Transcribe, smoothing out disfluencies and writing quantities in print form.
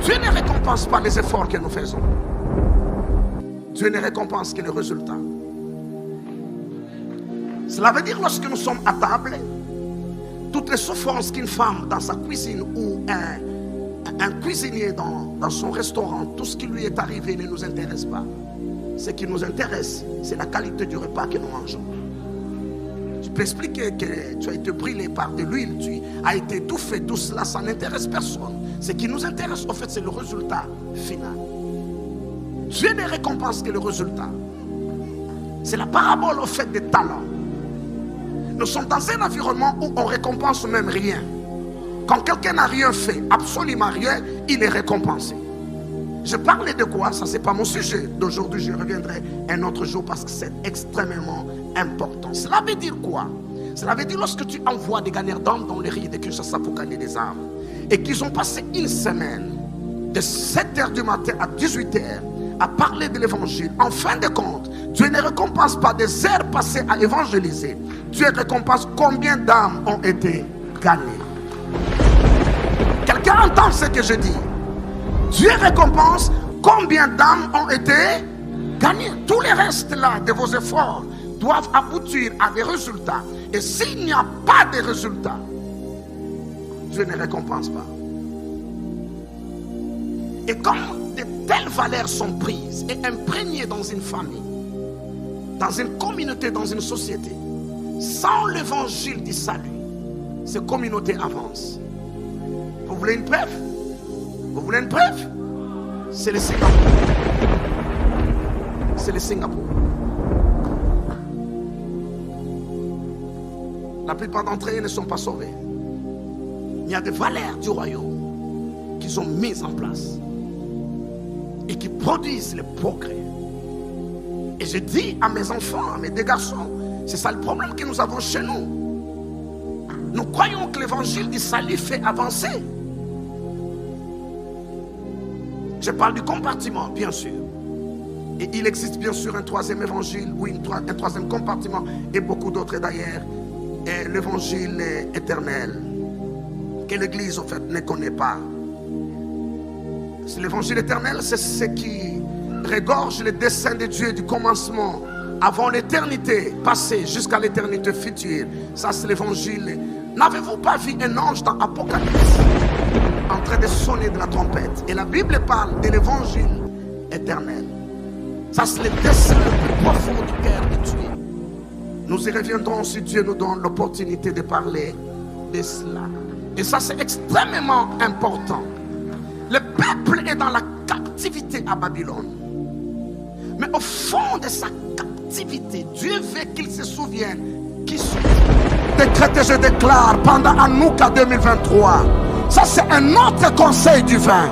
Dieu ne récompense pas les efforts que nous faisons. Dieu ne récompense que le résultat. Cela veut dire lorsque nous sommes à table, toutes les souffrances qu'une femme dans sa cuisine ou un cuisinier dans son restaurant, tout ce qui lui est arrivé ne nous intéresse pas. Ce qui nous intéresse, c'est la qualité du repas que nous mangeons. Tu peux expliquer que tu as été brûlé par de l'huile, tu as été étouffé, tout cela, ça n'intéresse personne. Ce qui nous intéresse, en fait, c'est le résultat final. Dieu ne récompense que le résultat. C'est la parabole, au fait, des talents. Nous sommes dans un environnement où on récompense même rien. Quand quelqu'un n'a rien fait, absolument rien, il est récompensé. Je parlais de quoi? Ça, c'est pas mon sujet d'aujourd'hui. Je reviendrai un autre jour parce que c'est extrêmement important. Cela veut dire quoi? Cela veut dire lorsque tu envoies des gagnants d'armes dans les riz de Kinshasa pour gagner des armes et qu'ils ont passé une semaine de 7h du matin à 18h à parler de l'évangile, en fin de compte, Dieu ne récompense pas des heures passées à évangéliser. Dieu récompense combien d'âmes ont été gagnées. Quelqu'un entend ce que je dis? Dieu récompense combien d'âmes ont été gagnées. Tous les restes là de vos efforts doivent aboutir à des résultats. Et s'il n'y a pas de résultats, Dieu ne récompense pas. Et comme de telles valeurs sont prises et imprégnées dans une famille, dans une communauté, dans une société, sans l'évangile du salut, ces communautés avancent. Vous voulez une preuve? Vous voulez une preuve? C'est le Singapour. C'est le Singapour. La plupart d'entre eux ne sont pas sauvés. Il y a des valeurs du royaume qu'ils ont mises en place et qui produisent le progrès. Et je dis à mes enfants, à mes deux garçons, c'est ça le problème que nous avons chez nous. Nous croyons que l'évangile du salut fait avancer. Je parle du compartiment, bien sûr. Et il existe bien sûr un troisième évangile, ou un troisième compartiment, et beaucoup d'autres d'ailleurs. Et l'évangile éternel, que l'Église en fait ne connaît pas. L'évangile éternel, c'est ce qui regorge le dessein de Dieu du commencement avant l'éternité passée jusqu'à l'éternité future. Ça, c'est l'évangile. N'avez-vous pas vu un ange dans Apocalypse en train de sonner de la trompette? Et la Bible parle de l'évangile éternel. Ça, c'est le dessein le plus profond du cœur de Dieu. Nous y reviendrons si Dieu nous donne l'opportunité de parler de cela. Et ça, c'est extrêmement important. Le peuple est dans la captivité à Babylone. Mais au fond de sa captivité, Dieu veut qu'il se souvienne qui sont. Décrète, je déclare pendant Hanouka 2023. Ça, c'est un autre conseil divin.